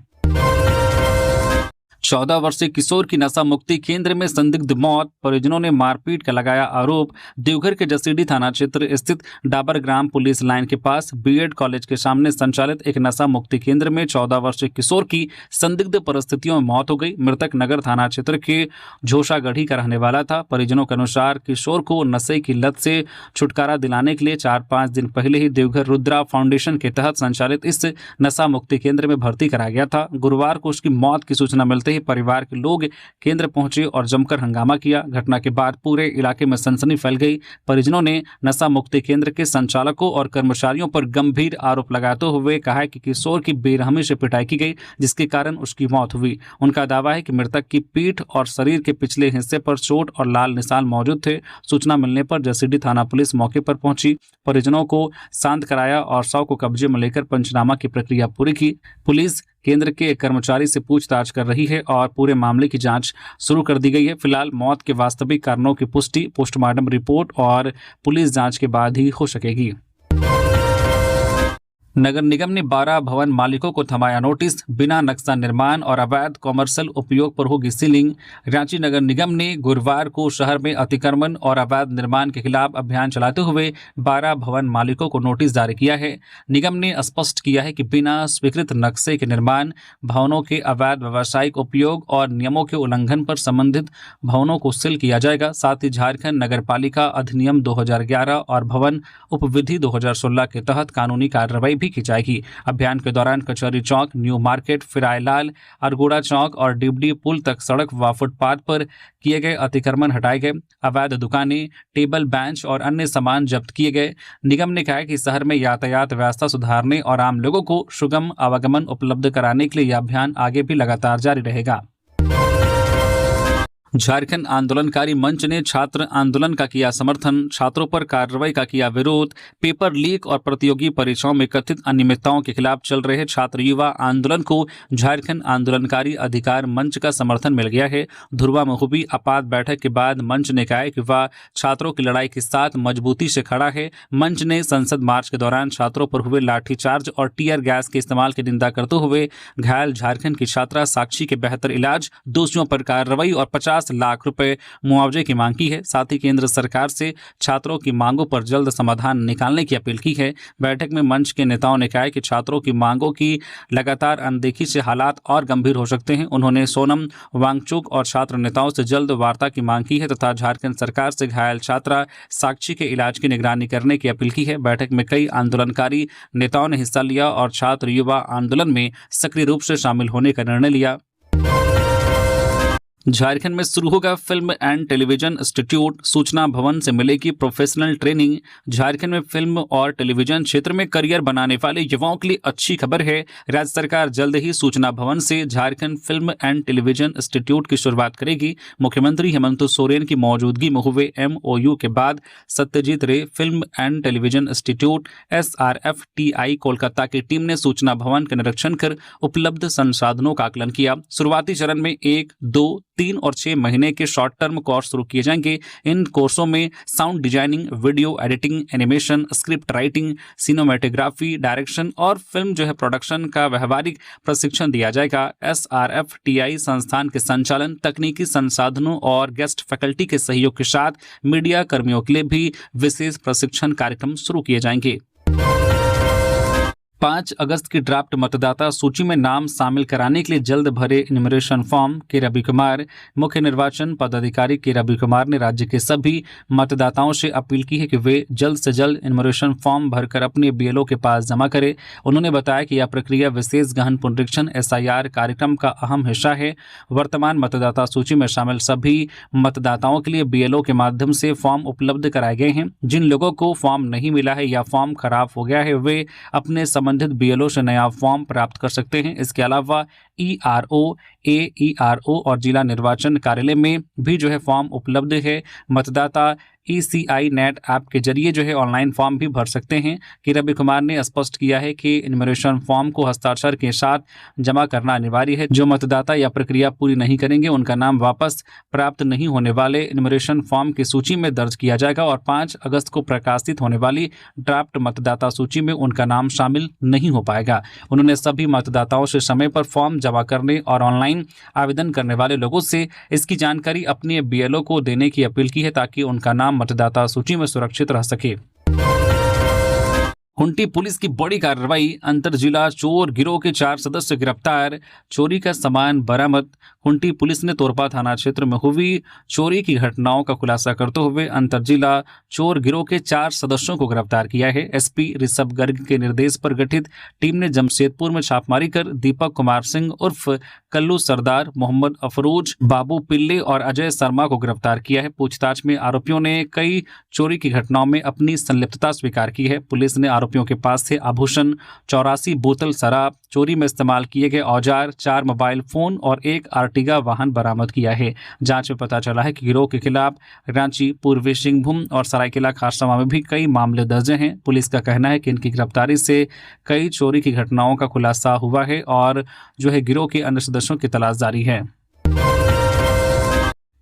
14 वर्षीय किशोर की नशा मुक्ति केंद्र में संदिग्ध मौत, परिजनों ने मारपीट का लगाया आरोप। देवघर के जसीडीह थाना क्षेत्र स्थित डाबर ग्राम पुलिस लाइन के पास बीएड कॉलेज के सामने संचालित एक नशा मुक्ति केंद्र में 14 वर्षीय किशोर की संदिग्ध परिस्थितियों में मौत हो गई। मृतक नगर थाना क्षेत्र के झोसागढ़ी का रहने वाला था। परिजनों के अनुसार किशोर को नशे की लत से छुटकारा दिलाने के लिए 4-5 दिन पहले ही देवघर रुद्रा फाउंडेशन के तहत संचालित इस नशा मुक्ति केंद्र में भर्ती कराया गया था। गुरुवार को उसकी मौत की सूचना मिलते ही परिवार के लोग केंद्र पहुंचे और जमकर हंगामा किया। घटना के बाद पूरे इलाके में सनसनी फैल गई। परिजनों ने नशा मुक्ति केंद्र के संचालकों और कर्मचारियों पर गंभीर आरोप लगाते हुए कहा कि किशोर की बेरहमी से पिटाई की गई, जिसके कारण उसकी मौत हुई। उनका दावा है कि मृतक की पीठ और शरीर के पिछले हिस्से पर चोट और लाल निशान मौजूद थे। सूचना मिलने पर जसीडीह थाना पुलिस मौके पर पहुंची, परिजनों को शांत कराया और शव को कब्जे में लेकर पंचनामा की प्रक्रिया पूरी की। पुलिस केंद्र के कर्मचारी से पूछताछ कर रही है और पूरे मामले की जांच शुरू कर दी गई है। फिलहाल मौत के वास्तविक कारणों की पुष्टि पोस्टमार्टम रिपोर्ट और पुलिस जांच के बाद ही हो सकेगी। नगर निगम ने 12 भवन मालिकों को थमाया नोटिस, बिना नक्शा निर्माण और अवैध कॉमर्शियल उपयोग पर होगी सीलिंग। रांची नगर निगम ने गुरुवार को शहर में अतिक्रमण और अवैध निर्माण के खिलाफ अभियान चलाते हुए 12 भवन मालिकों को नोटिस जारी किया है। निगम ने स्पष्ट किया है कि बिना स्वीकृत नक्शे के निर्माण, भवनों के अवैध व्यावसायिक उपयोग और नियमों के उल्लंघन पर संबंधित भवनों को सील किया जाएगा। साथ ही झारखंड नगर पालिका अधिनियम 2011 और भवन उपविधि 2016 के तहत कानूनी कार्रवाई भी की जाएगी। अभियान के दौरान कचहरी चौक, न्यू मार्केट, फिरायलाल, अरगोड़ा चौक और डिबडी पुल तक सड़क व फुटपाथ पर किए गए अतिक्रमण हटाए गए। अवैध दुकानें, टेबल, बेंच और अन्य सामान जब्त किए गए। निगम ने कहा कि शहर में यातायात व्यवस्था सुधारने और आम लोगों को सुगम आवागमन उपलब्ध कराने के लिए यह अभियान आगे भी लगातार जारी रहेगा। झारखंड आंदोलनकारी मंच ने छात्र आंदोलन का किया समर्थन, छात्रों पर कार्रवाई का किया विरोध। पेपर लीक और प्रतियोगी परीक्षाओं में कथित अनियमितताओं के खिलाफ चल रहे छात्र युवा आंदोलन को झारखंड आंदोलनकारी अधिकार मंच का समर्थन मिल गया है। धुरवा में हुई आपात बैठक के बाद मंच ने कहा कि वह छात्रों की लड़ाई के साथ मजबूती से खड़ा है। मंच ने संसद मार्च के दौरान छात्रों पर हुए लाठीचार्ज और टीयर गैस के इस्तेमाल की निंदा करते हुए घायल झारखंड की छात्रा साक्षी के बेहतर इलाज, दोषियों पर कार्रवाई और 50 लाख रुपए मुआवजे की मांग की है। साथ ही केंद्र सरकार से छात्रों की मांगों पर जल्द समाधान निकालने की अपील की है। बैठक में मंच के नेताओं ने कहा कि छात्रों की मांगों की लगातार अनदेखी से हालात और गंभीर हो सकते हैं। उन्होंने सोनम वांगचुक और छात्र नेताओं से जल्द वार्ता की मांग की है तथा झारखंड सरकार से घायल छात्रा साक्षी के इलाज की निगरानी करने की अपील की है। बैठक में कई आंदोलनकारी नेताओं ने हिस्सा लिया और छात्र युवा आंदोलन में सक्रिय रूप से शामिल होने का निर्णय लिया। झारखंड में शुरू होगा फिल्म एंड टेलीविजन इंस्टीट्यूट, सूचना भवन से मिलेगी प्रोफेशनल ट्रेनिंग। झारखंड में फिल्म और टेलीविजन क्षेत्र में करियर बनाने वाले युवाओं के लिए अच्छी खबर है। राज्य सरकार जल्द ही सूचना भवन से Jharkhand film and television institute की शुरुआत करेगी। मुख्यमंत्री हेमंत सोरेन की मौजूदगी में हुए MOU के बाद सत्यजीत रे film and television institute SRFTI Kolkata की टीम ने सूचना भवन का निरीक्षण कर उपलब्ध संसाधनों का आकलन किया। शुरुआती चरण में 1, 2, 3 और 6 महीने के शॉर्ट टर्म कोर्स शुरू किए जाएंगे। इन कोर्सों में sound designing, video editing, animation, script writing, cinematography, direction और फिल्म प्रोडक्शन का व्यवहारिक प्रशिक्षण दिया जाएगा। SRFTI संस्थान के संचालन, तकनीकी संसाधनों और गेस्ट फैकल्टी के सहयोग के साथ मीडिया कर्मियों के लिए भी विशेष प्रशिक्षण कार्यक्रम शुरू किए जाएंगे। 5 अगस्त की ड्राफ्ट मतदाता सूची में नाम शामिल कराने के लिए जल्द भरे इन्यूमरेशन फॉर्म के रवि कुमार। मुख्य निर्वाचन पदाधिकारी के रवि कुमार ने राज्य के सभी मतदाताओं से अपील की है कि वे जल्द से जल्द इन्यूमरेशन फॉर्म भरकर अपने बीएलओ के पास जमा करें। उन्होंने बताया कि यह प्रक्रिया विशेष गहन पुनरीक्षण SIR कार्यक्रम का अहम हिस्सा है। वर्तमान मतदाता सूची में शामिल सभी मतदाताओं के लिए बीएलओ के माध्यम से फॉर्म उपलब्ध कराए गए हैं। जिन लोगों को फॉर्म नहीं मिला है या फॉर्म खराब हो गया है वे अपने संबंधित बीएलओ से नया फॉर्म प्राप्त कर सकते हैं। इसके अलावा ERO, AERO और जिला निर्वाचन कार्यालय में भी फॉर्म उपलब्ध है। मतदाता ECI नेट ऐप के जरिए ऑनलाइन फॉर्म भी भर सकते हैं। कि रवि कुमार ने स्पष्ट किया है कि इन्यूमरेशन फॉर्म को हस्ताक्षर के साथ जमा करना अनिवार्य है। जो मतदाता यह प्रक्रिया पूरी नहीं करेंगे उनका नाम वापस प्राप्त नहीं होने वाले इन्यूमरेशन फॉर्म की सूची में दर्ज किया जाएगा और 5 अगस्त को प्रकाशित होने वाली ड्राफ्ट मतदाता सूची में उनका नाम शामिल नहीं हो पाएगा। उन्होंने सभी मतदाताओं से समय पर फॉर्म जमा करने और ऑनलाइन आवेदन करने वाले लोगों से इसकी जानकारी अपने बीएलओ को देने की अपील की है ताकि उनका नाम मतदाता सूची में सुरक्षित रह सके। कुंटी पुलिस की बड़ी कार्रवाई, अंतर जिला चोर गिरोह के 4 सदस्य गिरफ्तार, चोरी का सामान बरामद। कुंटी पुलिस ने तोरपा थाना क्षेत्र में हुई चोरी की घटनाओं का खुलासा करते हुए अंतर जिला चोर गिरोह के 4 सदस्यों को गिरफ्तार किया है। SP ऋषभ गर्ग के निर्देश पर गठित टीम ने जमशेदपुर में छापेमारी कर दीपक कुमार सिंह उर्फ कल्लू सरदार, मोहम्मद अफरोज, बाबू पिल्ले और अजय शर्मा को गिरफ्तार किया है। पूछताछ में आरोपियों ने कई चोरी की घटनाओं में अपनी संलिप्तता स्वीकार की है। पुलिस ने आरोपियों के पास से आभूषण, 84 बोतल शराब, चोरी में इस्तेमाल किए गए औजार, 4 मोबाइल फोन और 1 आर्टिगा वाहन बरामद किया है। जांच में पता चला है कि गिरोह के खिलाफ रांची, पूर्वी सिंहभूम और सरायकेला खारसावां में भी कई मामले दर्ज हैं। पुलिस का कहना है कि इनकी गिरफ्तारी से कई चोरी की घटनाओं का खुलासा हुआ है और गिरोह के अन्य सदस्यों की तलाश जारी है।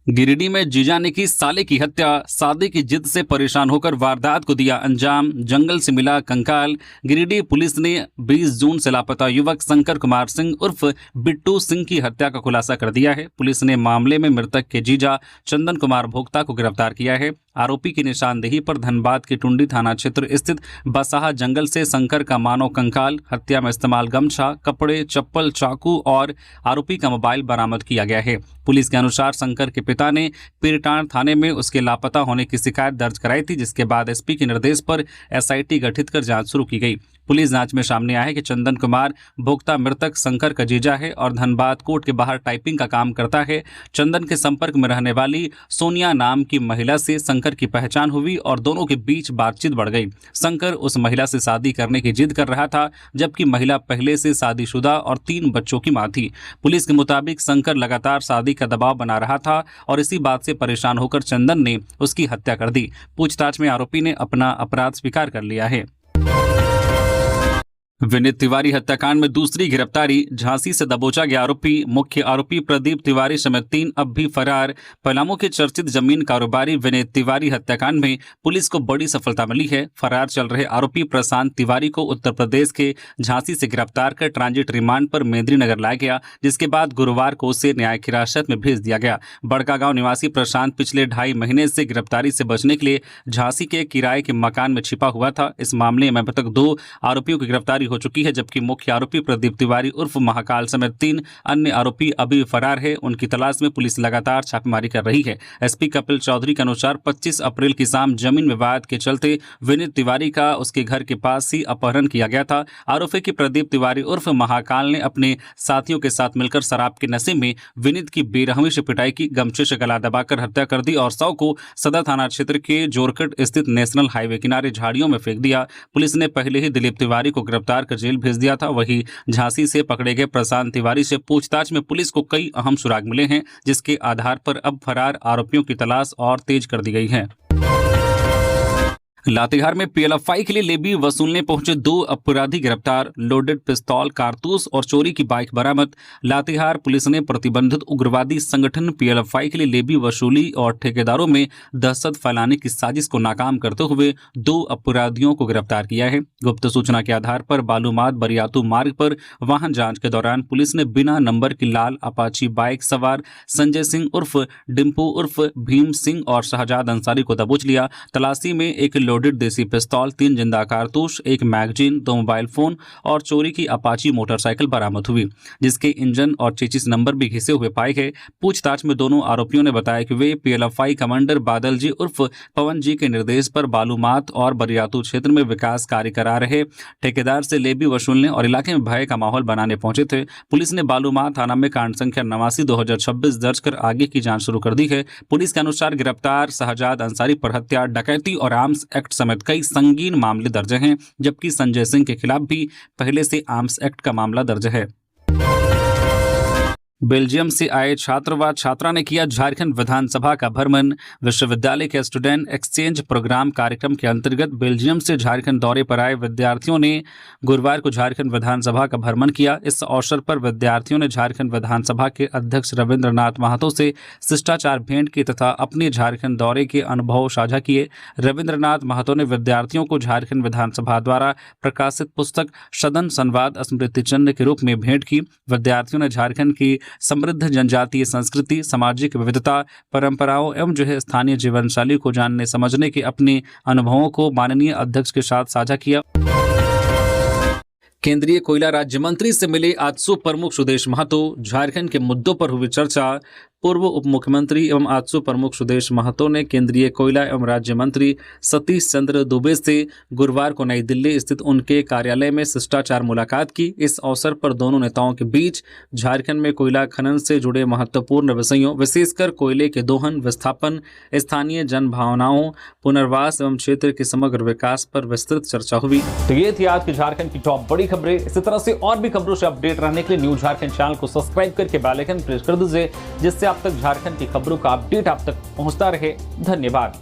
गिरिडीह में जीजा ने की साले की हत्या, शादी की जिद से परेशान होकर वारदात को दिया अंजाम, जंगल से मिला कंकाल। गिरिडीह पुलिस ने 20 जून से लापता युवक शंकर कुमार सिंह उर्फ बिट्टू सिंह की हत्या का खुलासा कर दिया है। पुलिस ने मामले में मृतक के जीजा चंदन कुमार भोक्ता को गिरफ्तार किया है। आरोपी की निशानदेही पर धनबाद के टुंडी थाना क्षेत्र स्थित बसाहा जंगल से शंकर का मानव कंकाल, हत्या में इस्तेमाल गमछा, कपड़े, चप्पल, चाकू और आरोपी का मोबाइल बरामद किया गया है। पुलिस के अनुसार शंकर के पिता ने पीरटांड थाने में उसके लापता होने की शिकायत दर्ज कराई थी, जिसके बाद SP के निर्देश पर SIT गठित कर जांच शुरू की गई। पुलिस जांच में सामने आया है कि चंदन कुमार भोक्ता मृतक शंकर का जीजा है और धनबाद कोर्ट के बाहर टाइपिंग का काम करता है। चंदन के संपर्क में रहने वाली सोनिया नाम की महिला से शंकर की पहचान हुई और दोनों के बीच बातचीत बढ़ गई। शंकर उस महिला से शादी करने की जिद कर रहा था, जबकि महिला पहले से शादीशुदा और 3 बच्चों की मां थी। पुलिस के मुताबिक शंकर लगातार शादी का दबाव बना रहा था और इसी बात से परेशान होकर चंदन ने उसकी हत्या कर दी। पूछताछ में आरोपी ने अपना अपराध स्वीकार कर लिया है। विनीत तिवारी हत्याकांड में दूसरी गिरफ्तारी, झांसी से दबोचा गया आरोपी। मुख्य आरोपी प्रदीप तिवारी समेत 3 अब भी फरार। पलामू के चर्चित जमीन कारोबारी विनीत तिवारी हत्याकांड में पुलिस को बड़ी सफलता मिली है। फरार चल रहे आरोपी प्रशांत तिवारी को उत्तर प्रदेश के झांसी से गिरफ्तार कर ट्रांजिट रिमांड पर मेदिनीनगर लाया गया, जिसके बाद गुरुवार को उसे न्यायिक हिरासत में भेज दिया गया। बड़कागांव निवासी प्रशांत पिछले 2.5 महीने से गिरफ्तारी से बचने के लिए झांसी के किराए के मकान में छिपा हुआ था। इस मामले में अब तक 2 आरोपियों की गिरफ्तारी हो चुकी है, जबकि मुख्य आरोपी प्रदीप तिवारी उर्फ महाकाल समेत 3 अन्य आरोपी अभी फरार है। उनकी तलाश में पुलिस लगातार छापेमारी कर रही है। SP कपिल चौधरी के अनुसार 25 अप्रैल की शाम जमीन विवाद के चलते विनीत तिवारी का उसके घर के पास ही अपहरण किया गया था। आरोपी की प्रदीप तिवारी उर्फ महाकाल ने अपने साथियों के साथ मिलकर शराब के नशे में विनीत की बेरहमी से पिटाई की, गमछे से गला दबाकर हत्या कर दी और शव को सदर थाना क्षेत्र के जोरकट स्थित नेशनल हाईवे किनारे झाड़ियों में फेंक दिया। पुलिस ने पहले ही दिलीप तिवारी को गिरफ्तार कर जेल भेज दिया था। वहीं झांसी से पकड़े गए प्रशांत तिवारी से पूछताछ में पुलिस को कई अहम सुराग मिले हैं, जिसके आधार पर अब फरार आरोपियों की तलाश और तेज कर दी गई है। लातेहार में PLFI के लिए लेवी वसूलने पहुंचे 2 अपराधी गिरफ्तार, लोडेड पिस्तौल, कारतूस और चोरी की बाइक बरामद। लातेहार पुलिस ने प्रतिबंधित उग्रवादी संगठन PLFI के लिए लेवी वसूली और ठेकेदारों में दहशत फैलाने की साजिश को नाकाम करते हुए 2 अपराधियों को गिरफ्तार किया है। गुप्त सूचना के आधार पर बालूमाद बरियातू मार्ग पर वाहन जांच के दौरान पुलिस ने बिना नंबर की लाल अपाची बाइक सवार संजय सिंह उर्फ डिम्पू उर्फ भीम सिंह और शहजाद अंसारी को दबोच लिया। तलाशी में एक लोडेड देसी पिस्तौल, 3 जिंदा कारतूस, 1 मैगजीन, 2 मोबाइल फोन और चोरी की अपाची मोटरसाइकिल बरामद हुई, जिसके इंजन और चेचिस नंबर भी घिसे हुए पाए गए। पूछताछ में दोनों आरोपियों ने बताया कि वे पीएलएफआई कमांडर बादल जी उर्फ पवन जी के निर्देश पर बालूमात और बरियातू क्षेत्र में विकास कार्य करा रहे ठेकेदार से लेवी वसूलने और इलाके में भय का माहौल बनाने पहुंचे थे। पुलिस ने बालूमात थाना में कांड संख्या 89/2026 दर्ज कर आगे की जांच शुरू कर दी है। पुलिस के अनुसार गिरफ्तार शहजाद अंसारी पर हत्या, डकैती और आर्म्स एक्ट समेत कई संगीन मामले दर्ज हैं, जबकि संजय सिंह के खिलाफ भी पहले से आर्म्स एक्ट का मामला दर्ज है। बेल्जियम से आए छात्र व छात्रा ने किया झारखंड विधानसभा का भ्रमण। विश्वविद्यालय के स्टूडेंट एक्सचेंज प्रोग्राम कार्यक्रम के अंतर्गत बेल्जियम से झारखंड दौरे पर आए विद्यार्थियों ने गुरुवार को झारखंड विधानसभा का भ्रमण किया। इस अवसर पर विद्यार्थियों ने झारखंड विधानसभा के अध्यक्ष रविंद्रनाथ महतो से शिष्टाचार भेंट की तथा अपने झारखंड दौरे के अनुभव साझा किए। रविंद्रनाथ महतो ने विद्यार्थियों को झारखंड विधानसभा द्वारा प्रकाशित पुस्तक सदन संवाद स्मृति चिन्ह के रूप में भेंट की। विद्यार्थियों ने झारखंड की समृद्ध जनजातीय संस्कृति, सामाजिक विविधता, परंपराओं एवं स्थानीय जीवन शैली को जानने समझने के अपने अनुभवों को माननीय अध्यक्ष के साथ साझा किया। केंद्रीय कोयला राज्य मंत्री से मिले आजसू प्रमुख सुदेश महतो। झारखंड के मुद्दों पर हुई चर्चा। पूर्व उप मुख्यमंत्री एवं आजसू प्रमुख सुदेश महतो ने केंद्रीय कोयला एवं राज्य मंत्री सतीश चंद्र दुबे से गुरुवार को नई दिल्ली स्थित उनके कार्यालय में शिष्टाचार मुलाकात की। इस अवसर पर दोनों नेताओं के बीच झारखंड में कोयला खनन से जुड़े महत्वपूर्ण विषयों, विशेषकर कोयले के दोहन, विस्थापन, स्थानीय जन भावनाओं, पुनर्वास एवं क्षेत्र के समग्र विकास पर विस्तृत चर्चा हुई। तो ये थी आज की झारखंड की टॉप बड़ी खबरें। इसी तरह से और भी खबरों से अपडेट रहने के लिए न्यूज झारखंड चैनल को सब्सक्राइब करके बेल आइकन प्रेस कर दीजिए, जिससे आप तक झारखंड की खबरों का अपडेट आप तक पहुंचता रहे। धन्यवाद।